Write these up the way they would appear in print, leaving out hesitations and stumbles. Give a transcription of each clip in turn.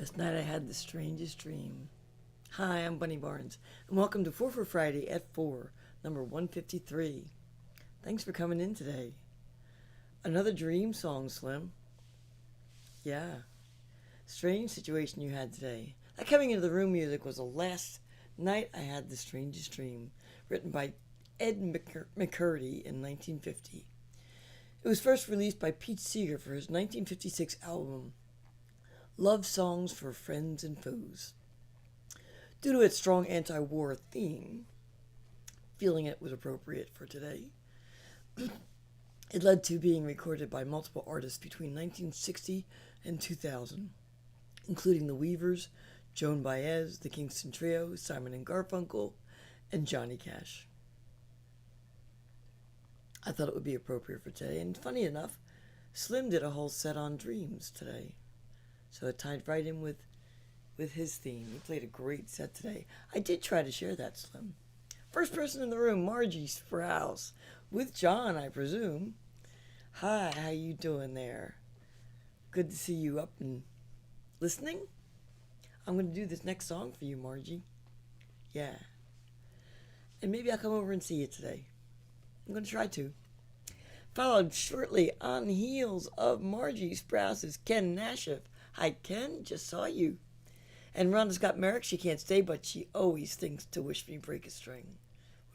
Last night I had the strangest dream. Hi, I'm Bunny Barnes, and welcome to Fer Friday at 4, number 153. Thanks for coming in today. Another dream song, Slim. Yeah. Strange situation you had today. That coming into the room music was the last night I had the strangest dream, written by Ed McCurdy in 1950. It was first released by Pete Seeger for his 1956 album, Love Songs for Friends and Foes. Due to its strong anti-war theme, feeling it was appropriate for today, it led to being recorded by multiple artists between 1960 and 2000, including the Weavers, Joan Baez, the Kingston Trio, Simon and Garfunkel, and Johnny Cash. I thought it would be appropriate for today, and funny enough, Slim did a whole set on dreams today. So it tied right in with his theme. He played a great set today. I did try to share that, Slim. First person in the room, Margie Sprouse, with John, I presume. Hi, how you doing there? Good to see you up and listening. I'm going to do this next song for you, Margie. Yeah. And maybe I'll come over and see you today. I'm going to try to. Followed shortly on heels of Margie Sprouse's Ken Nashif. Hi, Ken. Just saw you. And Rhonda's got Merrick. She can't stay, but she always thinks to wish me break a string,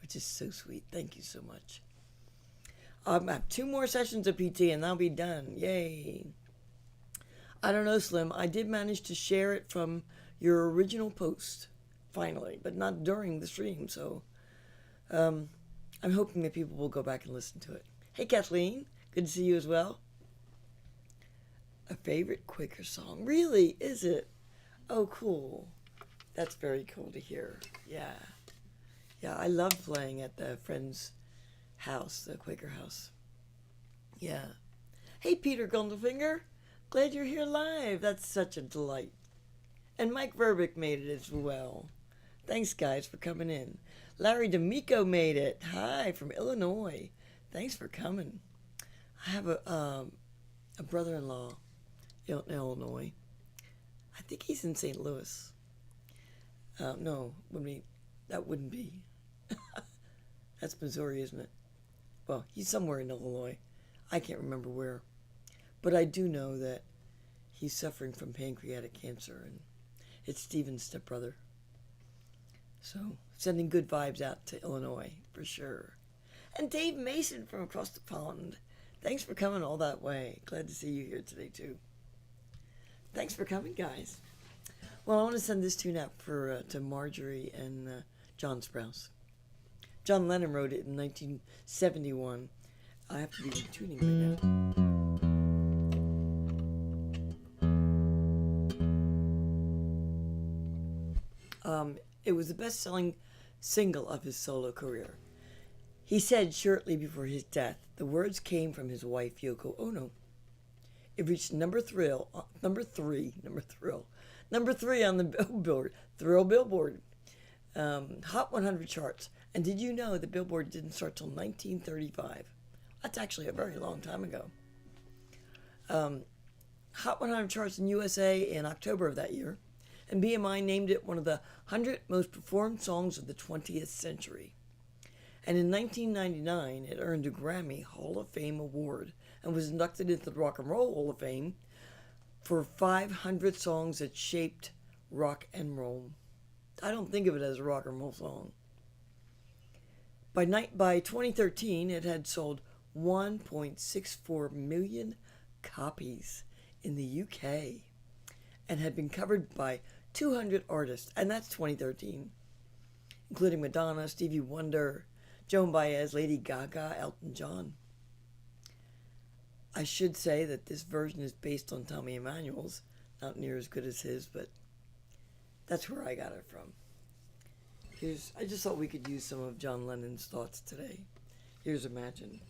which is so sweet. Thank you so much. I have 2 more sessions of PT, and I'll be done. Yay. I don't know, Slim. I did manage to share it from your original post, finally, but not during the stream. So I'm hoping that people will go back and listen to it. Hey, Kathleen. Good to see you as well. A favorite Quaker song. Really? Is it? Oh, cool. That's very cool to hear. Yeah. Yeah, I love playing at the friend's house, the Quaker house. Yeah. Hey, Peter Gundelfinger. Glad you're here live. That's such a delight. And Mike Verbick made it as well. Thanks, guys, for coming in. Larry D'Amico made it. Hi, from Illinois. Thanks for coming. I have a brother-in-law in Illinois. I think he's in St. Louis. No, that wouldn't be. That's Missouri, isn't it? Well, he's somewhere in Illinois. I can't remember where. But I do know that he's suffering from pancreatic cancer, and it's Stephen's stepbrother. So, sending good vibes out to Illinois, for sure. And Dave Mason from across the pond. Thanks for coming all that way. Glad to see you here today, too. Thanks for coming, guys. Well, I want to send this tune out for to Marjorie and John Sprouse. John Lennon wrote it in 1971. I have to be tuning right now. It was the best-selling single of his solo career. He said shortly before his death, the words came from his wife Yoko Ono. It reached number three on the Billboard Hot 100 charts. And did you know that Billboard didn't start till 1935? That's actually a very long time ago. Hot 100 charts in USA in October of that year, and BMI named it one of the 100 most performed songs of the 20th century. And in 1999, it earned a Grammy Hall of Fame award and was inducted into the Rock and Roll Hall of Fame for 500 songs that shaped rock and roll. I don't think of it as a rock and roll song. By 2013, it had sold 1.64 million copies in the UK and had been covered by 200 artists, and that's 2013, including Madonna, Stevie Wonder, Joan Baez, Lady Gaga, Elton John. I should say that this version is based on Tommy Emmanuel's, not near as good as his, but that's where I got it from. I just thought we could use some of John Lennon's thoughts today. Here's Imagine.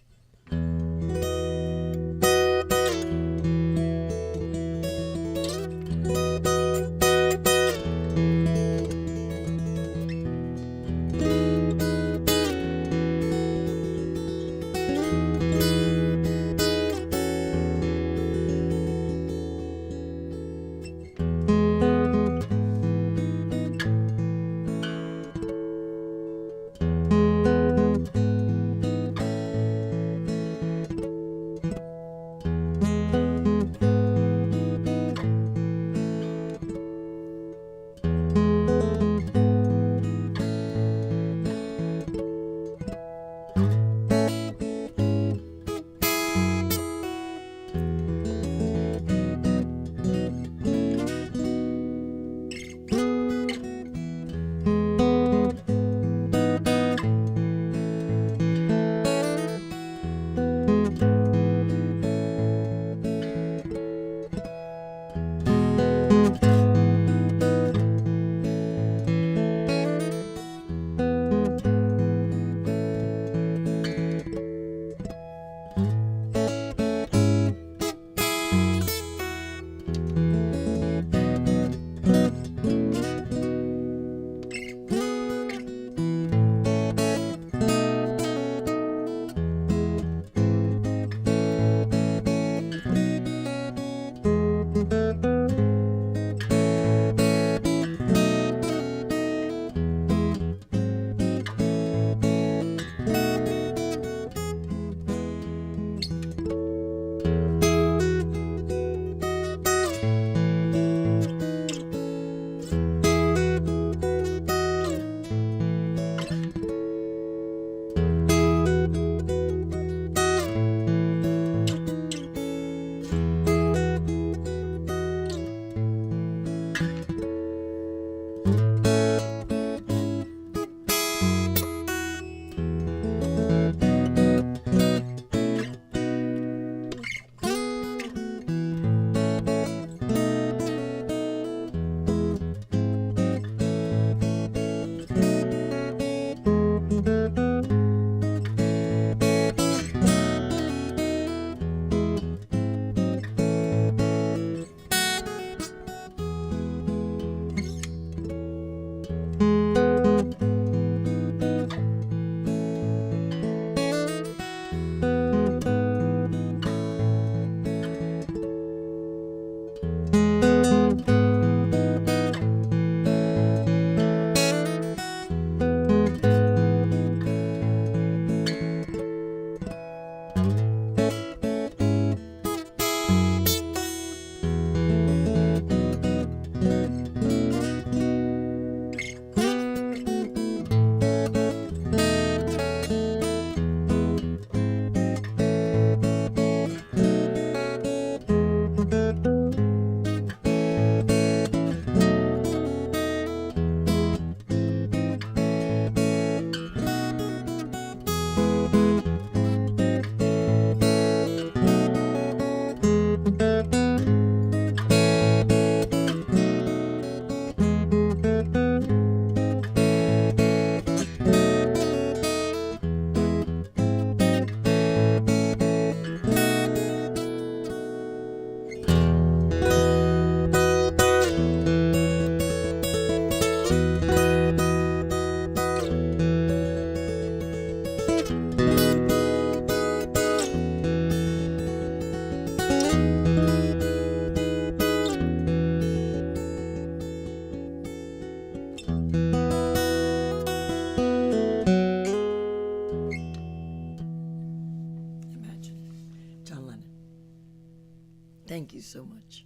so much.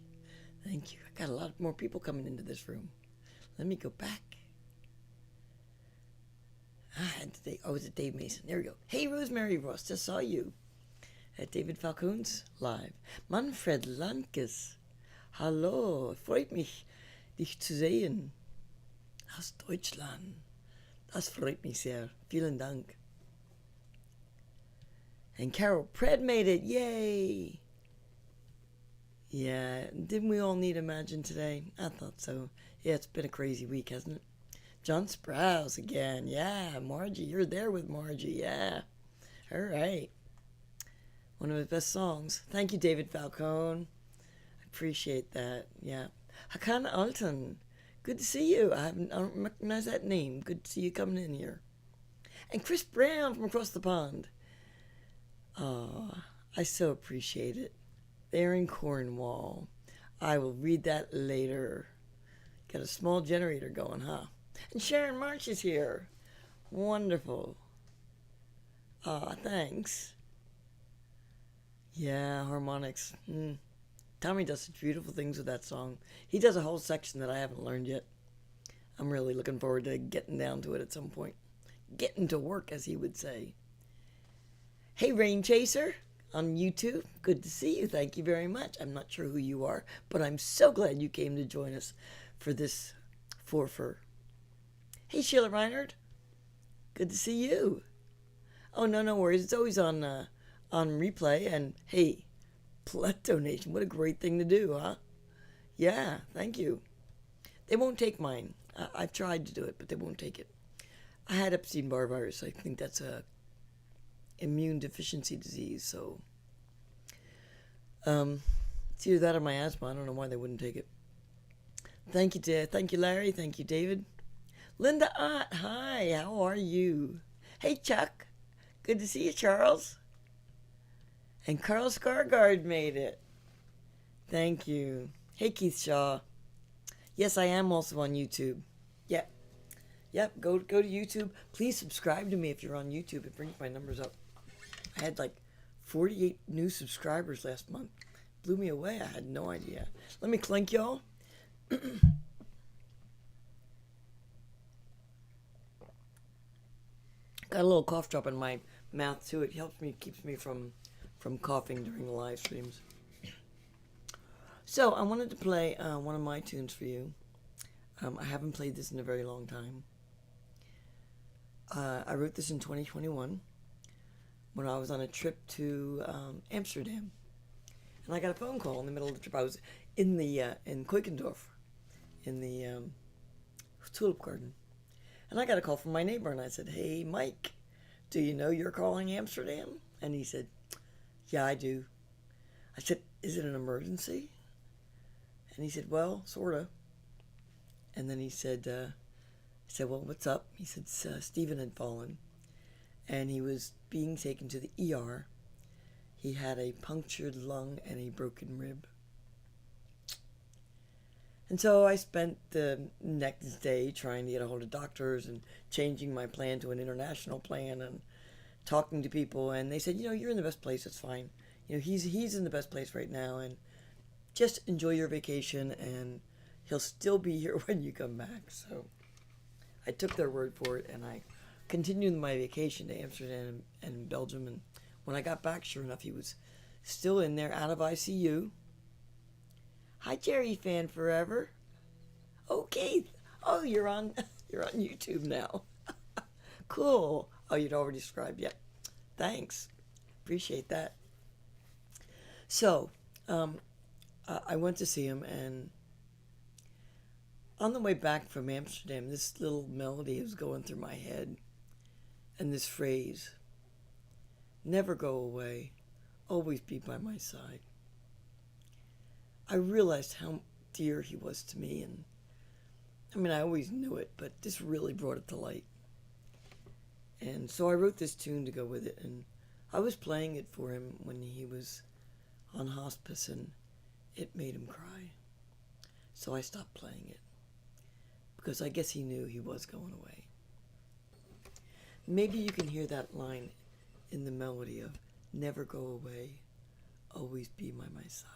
Thank you. I got a lot more people coming into this room. Let me go back. Is it Dave Mason? There we go. Hey, Rosemary Ross, just saw you at David Falcone's live. Manfred Lankes. Hallo, freut mich, dich zu sehen. Aus Deutschland. Das freut mich sehr. Vielen Dank. And Carol Pred made it. Yay! Yeah, didn't we all need Imagine today? I thought so. Yeah, it's been a crazy week, hasn't it? John Sprouse again. Yeah, Margie, you're there with Margie. Yeah. All right. One of his best songs. Thank you, David Falcone. I appreciate that. Yeah. Hakan Alton. Good to see you. I don't recognize that name. Good to see you coming in here. And Chris Brown from across the pond. Oh, I so appreciate it. They're in Cornwall. I will read that later. Got a small generator going, huh? And Sharon March is here. Wonderful. Thanks. Yeah, harmonics. Tommy does such beautiful things with that song. He does a whole section that I haven't learned yet. I'm really looking forward to getting down to it at some point. Getting to work, as he would say. Hey, Rain Chaser on YouTube. Good to see you. Thank you very much. I'm not sure who you are, but I'm so glad you came to join us for this forfeit. Hey, Sheila Reinhardt. Good to see you. Oh, no worries. It's always on replay. And hey, Plet donation. What a great thing to do, huh? Yeah, thank you. They won't take mine. I've tried to do it, but they won't take it. I had Epstein-Barr virus. I think that's a immune deficiency disease. So it's either that or my asthma. I don't know why they wouldn't take it. Thank you, thank you, Larry. Thank you, David. Linda Ott, hi. How are you? Hey, Chuck. Good to see you, Charles. And Carl Skargard made it. Thank you. Hey, Keith Shaw. Yes, I am also on YouTube. Yep. Go to YouTube. Please subscribe to me if you're on YouTube. It brings my numbers up. I had like 48 new subscribers last month. Blew me away. I had no idea. Let me clink, y'all. Got a little cough drop in my mouth too. It helps me, keeps me from coughing during the live streams. So I wanted to play one of my tunes for you. I haven't played this in a very long time. I wrote this in 2021 when I was on a trip to Amsterdam, and I got a phone call in the middle of the trip. I was in Kuykendorf, in the tulip garden, and I got a call from my neighbor, and I said, "Hey, Mike, do you know you're calling Amsterdam?" And he said, "Yeah, I do." I said, "Is it an emergency?" And he said, "Well, sorta." And then he said, "Well, what's up?" He said, Stephen had fallen, and he was being taken to the ER. He had a punctured lung and a broken rib. And so I spent the next day trying to get a hold of doctors and changing my plan to an international plan and talking to people. And they said, you're in the best place. It's fine. He's in the best place right now, and just enjoy your vacation, and he'll still be here when you come back. So I took their word for it, and I continued my vacation to Amsterdam and Belgium. And when I got back, sure enough, he was still in there, out of ICU. Hi, Jerry Fan Forever. Oh, Keith. Oh, you're on YouTube now. Cool. Oh, you'd already subscribed. Yep. Thanks. Appreciate that. So, I went to see him, and on the way back from Amsterdam, this little melody was going through my head, and this phrase, "Never go away, always be by my side." I realized how dear he was to me, and I always knew it, but this really brought it to light. And so I wrote this tune to go with it, and I was playing it for him when he was on hospice, and it made him cry. So I stopped playing it, because I guess he knew he was going away. Maybe you can hear that line in the melody of "Never go away, always be by my side."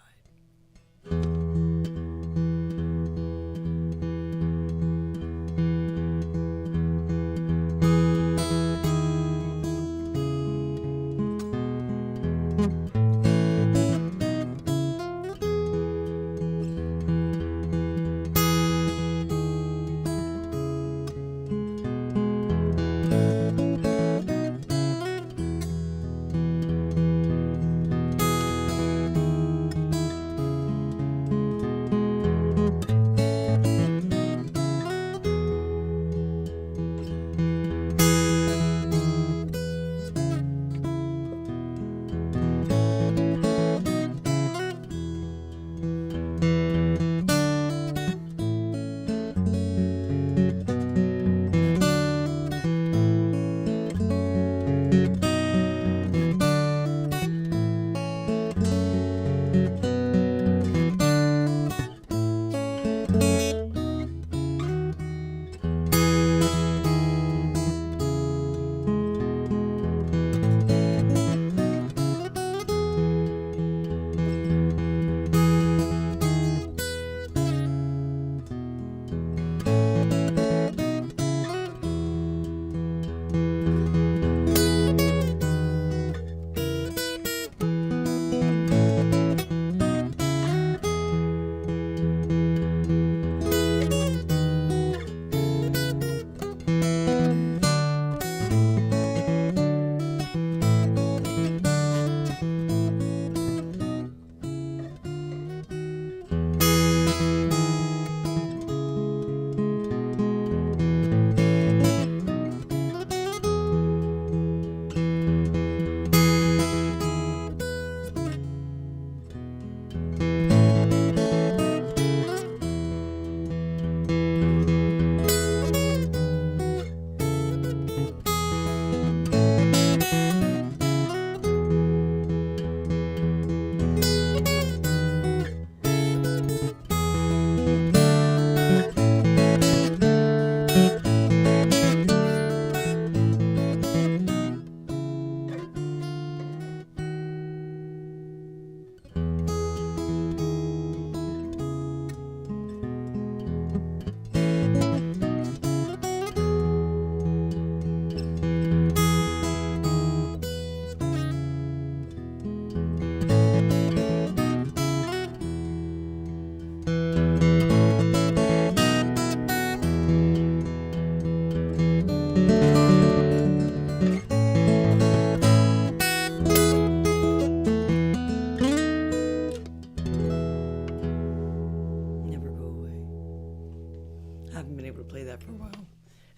haven't been able to play that for a while.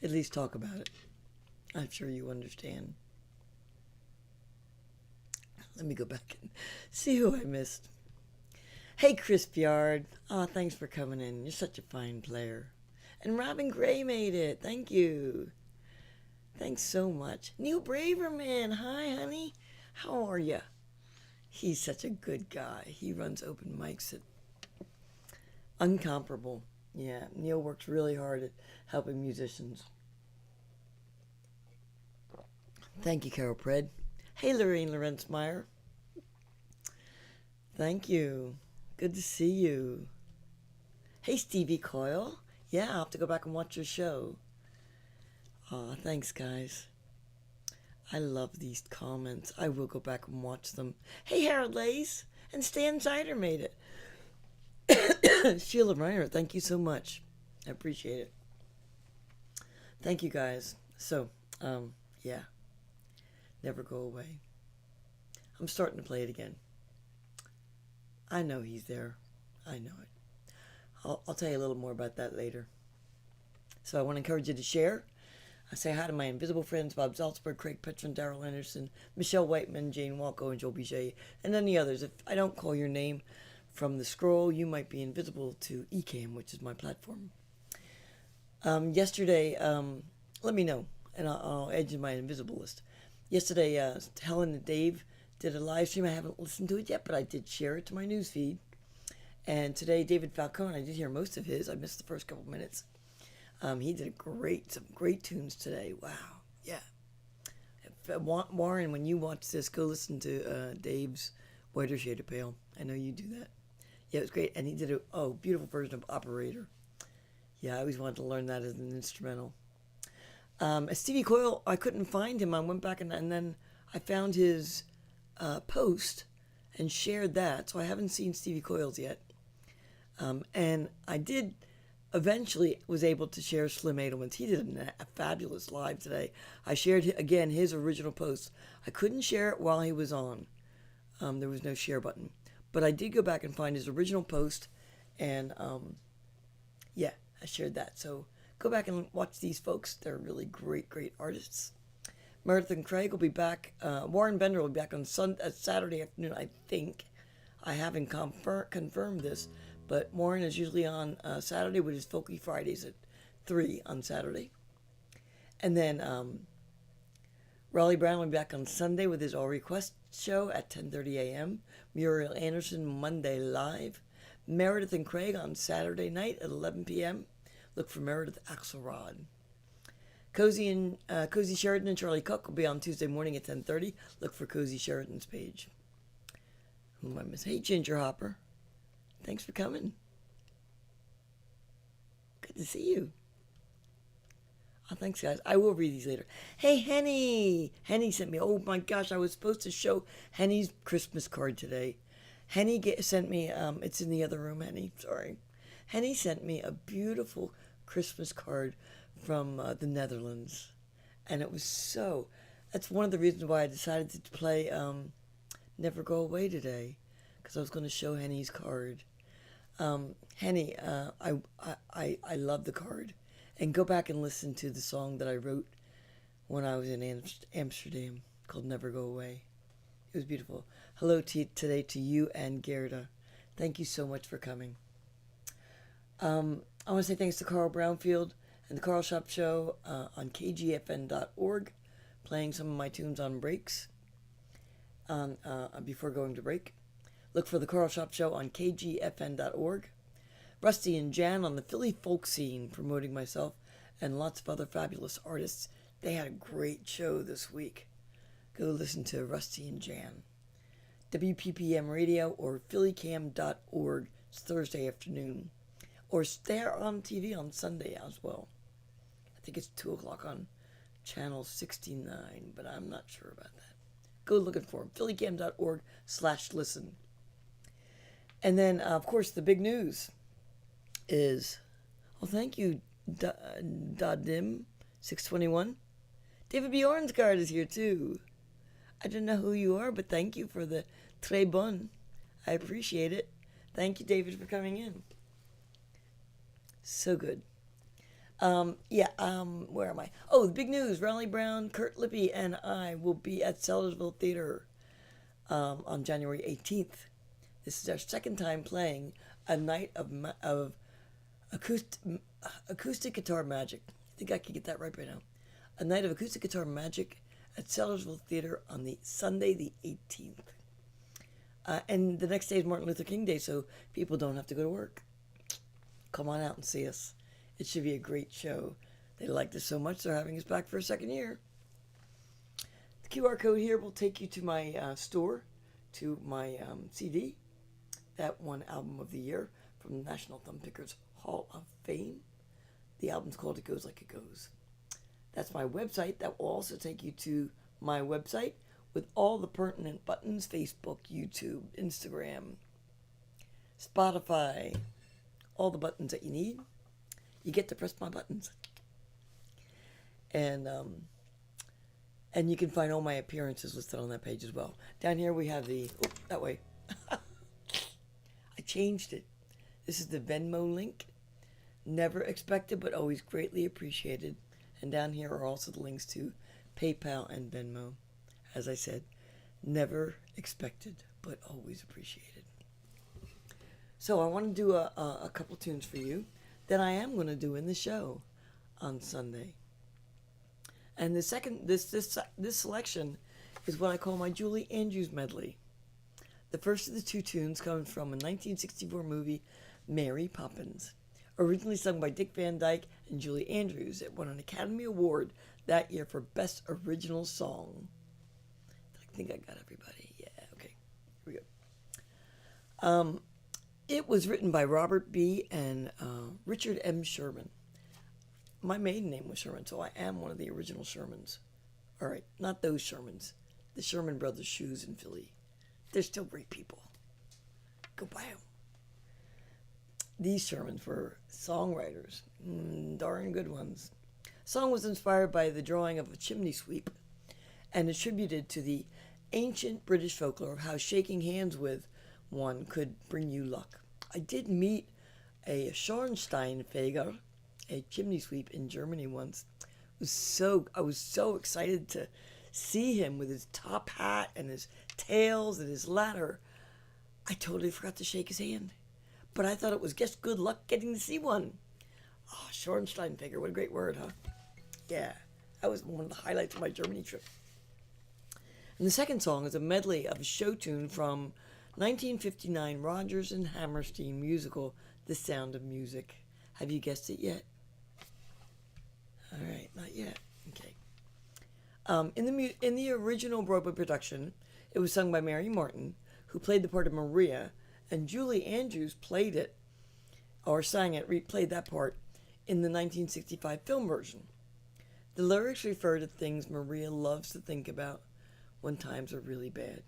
At least talk about it. I'm sure you understand. Let me go back and see who I missed. Hey, Chris Yard. Oh, thanks for coming in. You're such a fine player. And Robin Gray made it. Thank you. Thanks so much. Neil Braverman. Hi, honey. How are you? He's such a good guy. He runs open mics at Uncomparable. Yeah, Neil works really hard at helping musicians. Thank you, Carol Pred. Hey, Lorraine Lorenzmeyer. Thank you. Good to see you. Hey, Stevie Coyle. Yeah, I'll have to go back and watch your show. Aw, thanks, guys. I love these comments. I will go back and watch them. Hey, Harold Lace. And Stan Zider made it. Sheila Reiner, thank you so much. I appreciate it. Thank you, guys. So, yeah. Never Go Away. I'm starting to play it again. I know he's there. I know it. I'll tell you a little more about that later. So I want to encourage you to share. I say hi to my invisible friends, Bob Zaltzberg, Craig Petron, Daryl Anderson, Michelle Whiteman, Jane Walko, and Joel Biget, and any others. If I don't call your name from the scroll, you might be invisible to Ecamm, which is my platform. Yesterday, let me know, and I'll add you to my invisible list. Yesterday, Helen and Dave did a live stream. I haven't listened to it yet, but I did share it to my news feed. And today, David Falcone, I did hear most of his. I missed the first couple minutes. He did some great tunes today. Wow, yeah. Warren, when you watch this, go listen to Dave's Whiter Shade of Pale. I know you do that. Yeah, it was great. And he did a beautiful version of Operator. Yeah, I always wanted to learn that as an instrumental. Stevie Coyle, I couldn't find him. I went back and then I found his post and shared that. So I haven't seen Stevie Coyle's yet. And I did eventually was able to share Slim Edelman's. He did a fabulous live today. I shared, again, his original post. I couldn't share it while he was on. There was no share button. But I did go back and find his original post. And, yeah, I shared that. So go back and watch these folks. They're really great, great artists. Meredith and Craig will be back. Warren Bender will be back on Saturday afternoon, I think. I haven't confirmed this. But Warren is usually on Saturday with his Fer Fridays at 3 on Saturday. And then Raleigh Brown will be back on Sunday with his All Request show at 10:30 a.m. Muriel Anderson Monday live. Meredith and Craig on Saturday night at 11 p.m. Look for Meredith Axelrod. Cozy Sheridan and Charlie Cook will be on Tuesday morning at 10:30. Look for Cozy Sheridan's page. Who am I missing? Hey, Ginger Hopper. Thanks for coming. Good to see you. Oh, thanks, guys. I will read these later. Hey, Henny. Henny sent me, oh my gosh, I was supposed to show Henny's Christmas card today. Henny sent me, it's in the other room, Henny, sorry. Henny sent me a beautiful Christmas card from the Netherlands. And it was that's one of the reasons why I decided to play Never Go Away today. Because I was going to show Henny's card. Henny, I love the card. And go back and listen to the song that I wrote when I was in Amsterdam called Never Go Away. It was beautiful. Hello today to you and Gerda. Thank you so much for coming. I want to say thanks to Carl Brownfield and the Carl Shop Show on kgfn.org, playing some of my tunes on breaks before going to break. Look for the Carl Shop Show on kgfn.org. Rusty and Jan on the Philly folk scene, promoting myself and lots of other fabulous artists. They had a great show this week. Go listen to Rusty and Jan. WPPM Radio or phillycam.org. It's Thursday afternoon. Or they're on TV on Sunday as well. I think it's 2 o'clock on channel 69, but I'm not sure about that. Go looking for them. phillycam.org/listen. And then, of course, the big news is, thank you, Dadim621. David Bjornsgaard is here, too. I don't know who you are, but thank you for the très bon. I appreciate it. Thank you, David, for coming in. So good. Where am I? Oh, the big news. Riley Brown, Kurt Lippy, and I will be at Sellersville Theater on January 18th. This is our second time playing a night of acoustic guitar magic. I think I can get that right by now. A night of acoustic guitar magic at Sellersville Theater on the Sunday the 18th. And the next day is Martin Luther King Day, so people don't have to go to work. Come on out and see us. It should be a great show. They liked us so much, they're having us back for a second year. The QR code here will take you to my store, to my CD, that one album of the year from the National Thumb Pickers Hall of Fame. The album's called It Goes Like It Goes. That's my website. That will also take you to my website with all the pertinent buttons: Facebook, YouTube, Instagram, Spotify, all the buttons that you need. You get to press my buttons. And you can find all my appearances listed on that page as well. Down here we have that way. I changed it. This is the Venmo link. Never expected, but always greatly appreciated. And down here are also the links to PayPal and Venmo. As I said, never expected, but always appreciated. So I want to do a couple tunes for you that I am going to do in the show on Sunday. And the second, this selection is what I call my Julie Andrews medley. The first of the two tunes comes from a 1964 movie, Mary Poppins, originally sung by Dick Van Dyke and Julie Andrews. It won an Academy Award that year for Best Original Song. I think I got everybody. Yeah, okay. Here we go. It was written by Robert B. and Richard M. Sherman. My maiden name was Sherman, so I am one of the original Shermans. All right, not those Shermans. The Sherman Brothers shoes in Philly. They're still great people. Go buy them. These Shermans were songwriters, darn good ones. The song was inspired by the drawing of a chimney sweep and attributed to the ancient British folklore of how shaking hands with one could bring you luck. I did meet a Schornsteinfeger, a chimney sweep, in Germany once. I was so excited to see him with his top hat and his tails and his ladder. I totally forgot to shake his hand. But I thought it was just good luck getting to see one. Oh, Schornsteinfeger, what a great word, huh? Yeah, that was one of the highlights of my Germany trip. And the second song is a medley of a show tune from 1959 Rodgers and Hammerstein musical, The Sound of Music. Have you guessed it yet? All right, not yet. Okay. In the original Broadway production, it was sung by Mary Martin, who played the part of Maria, and Julie Andrews played it, or sang it, replayed that part in the 1965 film version. The lyrics refer to things Maria loves to think about when times are really bad.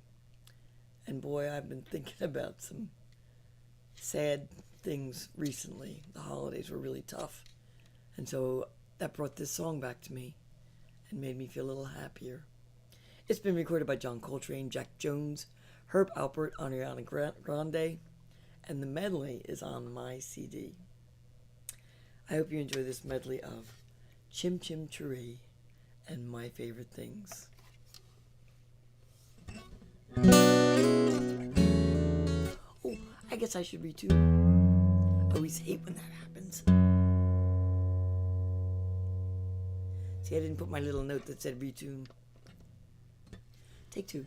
And boy, I've been thinking about some sad things recently. The holidays were really tough. And so that brought this song back to me and made me feel a little happier. It's been recorded by John Coltrane, Jack Jones, Herb Alpert, Ariana Grande, and the medley is on my CD. I hope you enjoy this medley of Chim Chim Cheree and My Favorite Things. Oh, I guess I should retune. I always hate when that happens. See, I didn't put my little note that said retune. Take two.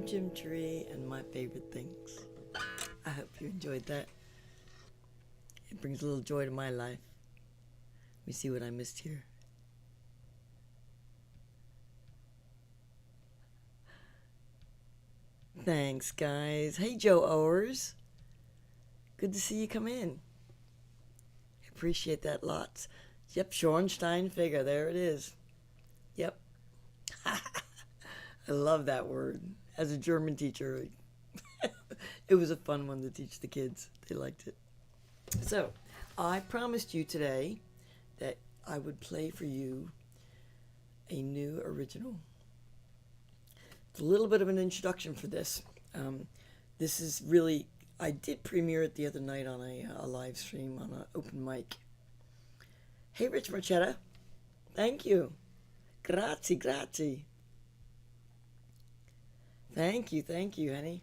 Jim Tree and my favorite things. I hope you enjoyed that. It brings a little joy to my life. Let me see what I missed here. Thanks, guys. Hey, Joe Owers. Good to see you come in. Appreciate that lots. Yep, Schornstein figure. There it is. Yep. I love that word. As a German teacher, it was a fun one to teach the kids. They liked it. So, I promised you today that I would play for you a new original. It's a little bit of an introduction for this. This is really, I did premiere it the other night on a live stream on an open mic. Hey, Rich Marchetta. Thank you. Grazie, grazie. Thank you, honey.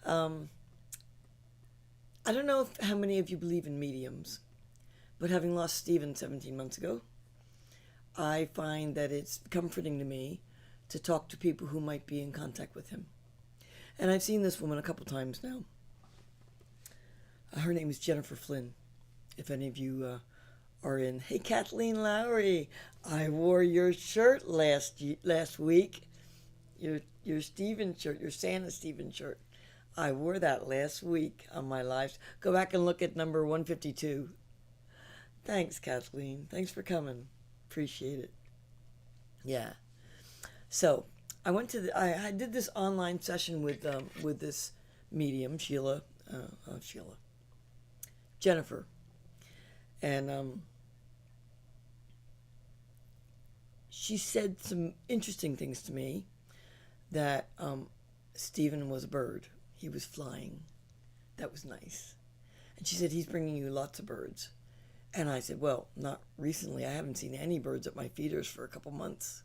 I don't know how many of you believe in mediums, but having lost Stephen 17 months ago, I find that it's comforting to me to talk to people who might be in contact with him. And I've seen this woman a couple times now. Her name is Jennifer Flynn, if any of you are in. Hey, Kathleen Lowry, I wore your shirt last week. Your Stephen shirt, your Santa Stephen shirt. I wore that last week on my lives. Go back and look at number 152. Thanks, Kathleen. Thanks for coming. Appreciate it. Yeah. So I went to I did this online session with this medium, Jennifer, and she said some interesting things to me. That Stephen was a bird. He was flying. That was nice. And she said, he's bringing you lots of birds. And I said, well, not recently. I haven't seen any birds at my feeders for a couple months.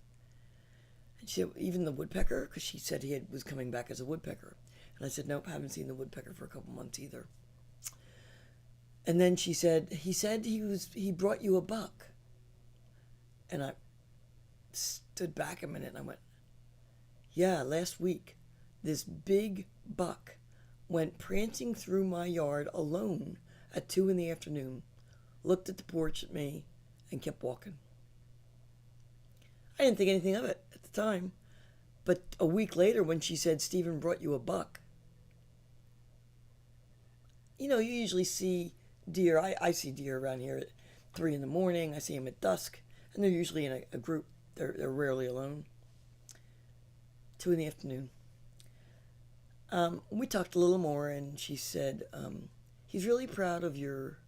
And she said, even the woodpecker? Because she said he was coming back as a woodpecker. And I said, nope, I haven't seen the woodpecker for a couple months either. And then she said, he brought you a buck. And I stood back a minute and I went, yeah, last week, this big buck went prancing through my yard alone at 2 p.m, looked at the porch at me, and kept walking. I didn't think anything of it at the time, but a week later when she said, Stephen brought you a buck, you usually see deer. I see deer around here at 3 a.m. I see them at dusk, and they're usually in a group. They're rarely alone. 2 p.m. We talked a little more, and she said, he's really proud of your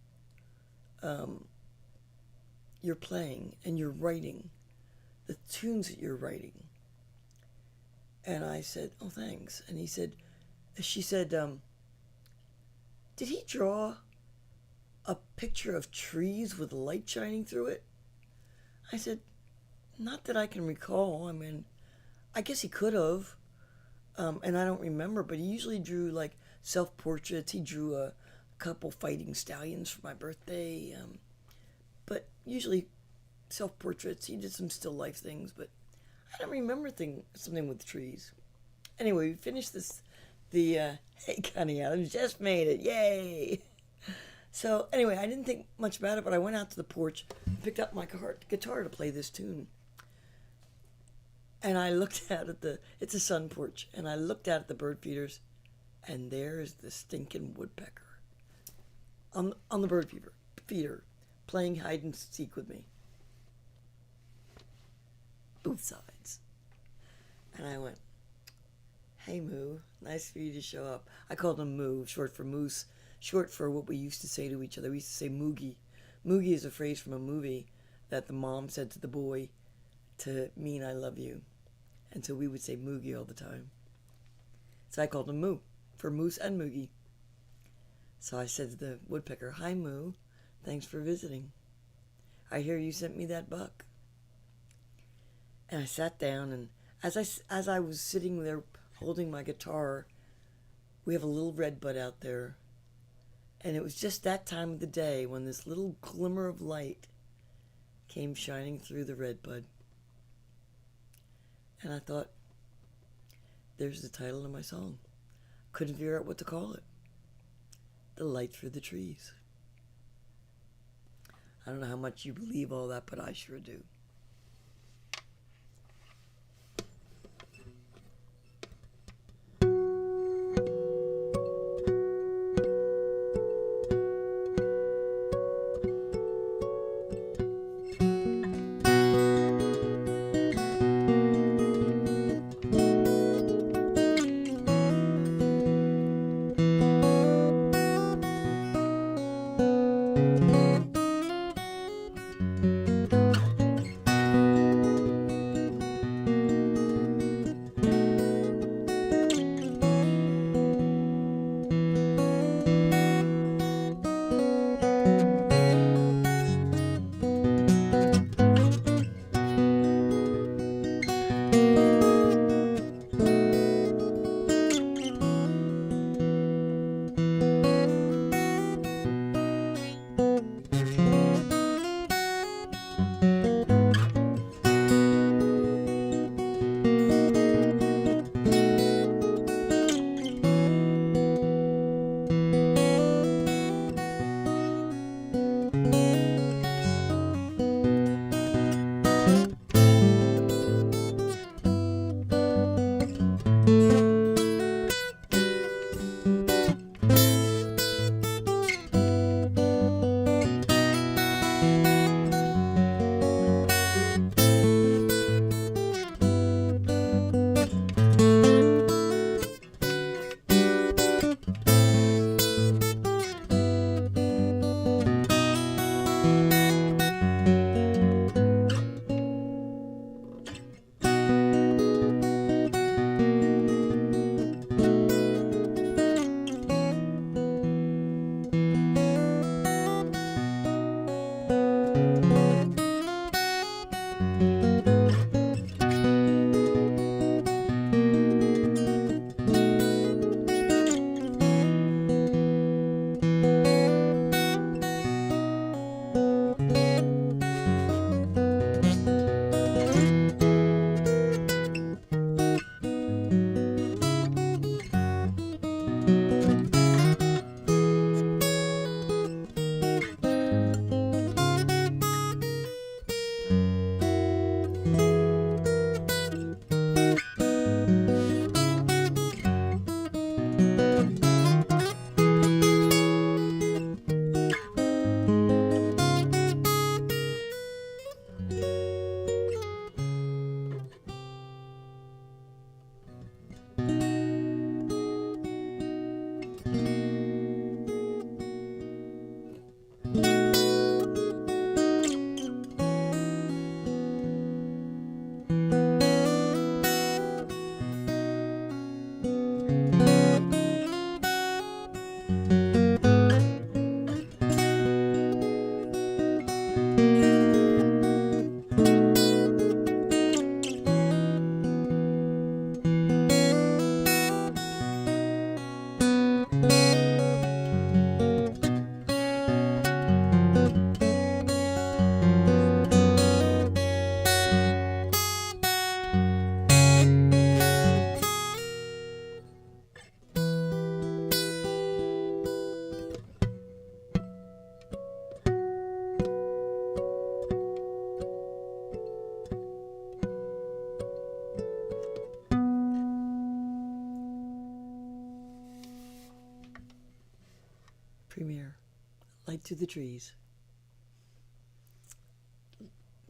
playing and your writing, the tunes that you're writing. And I said, oh, thanks. And she said, did he draw a picture of trees with light shining through it? I said, not that I can recall. I mean, I guess he could have, and I don't remember, but he usually drew like self-portraits. He drew a couple fighting stallions for my birthday, but usually self-portraits. He did some still life things, but I don't remember something with trees. Anyway, we finished hey, Connie Adams, just made it, yay! So anyway, I didn't think much about it, but I went out to the porch, picked up my guitar to play this tune. And I looked out at it's a sun porch, and I looked out at the bird feeders, and there's the stinking woodpecker on the bird feeder, playing hide and seek with me. Both sides. And I went, hey, Moo, nice for you to show up. I called him Moo, short for moose, short for what we used to say to each other. We used to say moogie. Moogie is a phrase from a movie that the mom said to the boy to mean I love you. And so we would say moogie all the time. So I called him Moo, for moose and moogie. So I said to the woodpecker, hi, Moo, thanks for visiting. I hear you sent me that buck. And I sat down, and as I was sitting there holding my guitar, we have a little redbud out there. And it was just that time of the day when this little glimmer of light came shining through the redbud. And I thought, there's the title of my song. Couldn't figure out what to call it. The Light Through the Trees. I don't know how much you believe all that, but I sure do. Premiere. Light Through the Trees.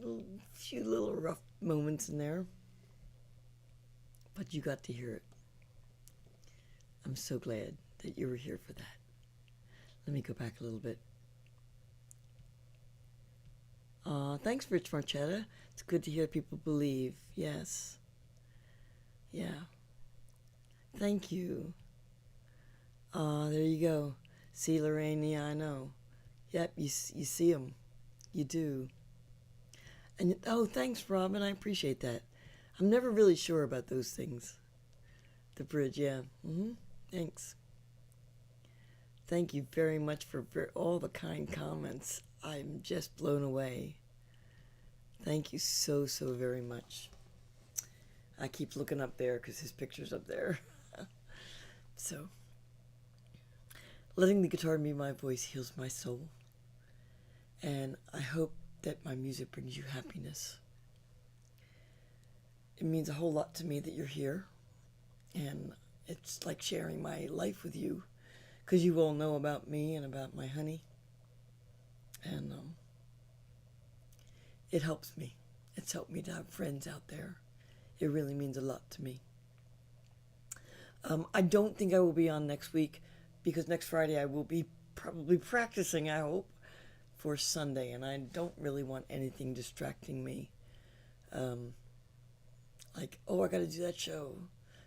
A few little rough moments in there, but you got to hear it. I'm so glad that you were here for that. Let me go back a little bit. Thanks, Rich Marchetta. It's good to hear people believe. Yes. Yeah. Thank you. There you go. See, Lorraine, yeah, I know. Yep, you see them. You do. And, oh, thanks, Robin. I appreciate that. I'm never really sure about those things. The bridge, yeah. Thanks. Thank you very much for all the kind comments. I'm just blown away. Thank you so, so very much. I keep looking up there because his picture's up there. So, letting the guitar be my voice heals my soul. And I hope that my music brings you happiness. It means a whole lot to me that you're here. And it's like sharing my life with you, because you all know about me and about my honey. And it helps me. It's helped me to have friends out there. It really means a lot to me. I don't think I will be on next week, because next Friday I will be probably practicing, I hope, for Sunday, and I don't really want anything distracting me. Like, oh, I got to do that show.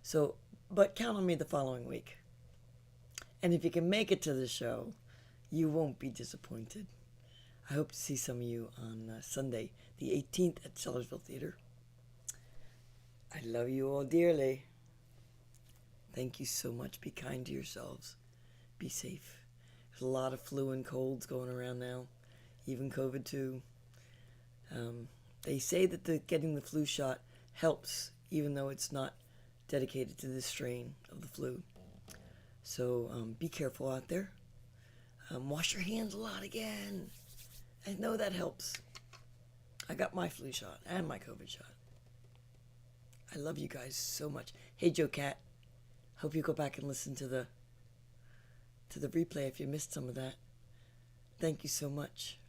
So, but count on me the following week. And if you can make it to the show, you won't be disappointed. I hope to see some of you on Sunday, the 18th at Sellersville Theater. I love you all dearly. Thank you so much. Be kind to yourselves. Be safe. There's a lot of flu and colds going around now, even COVID too. They say that getting the flu shot helps, even though it's not dedicated to this strain of the flu. So be careful out there. Wash your hands a lot again. I know that helps. I got my flu shot and my COVID shot. I love you guys so much. Hey, Joe Cat. Hope you go back and listen to the replay if you missed some of that. Thank you so much.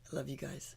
I love you guys.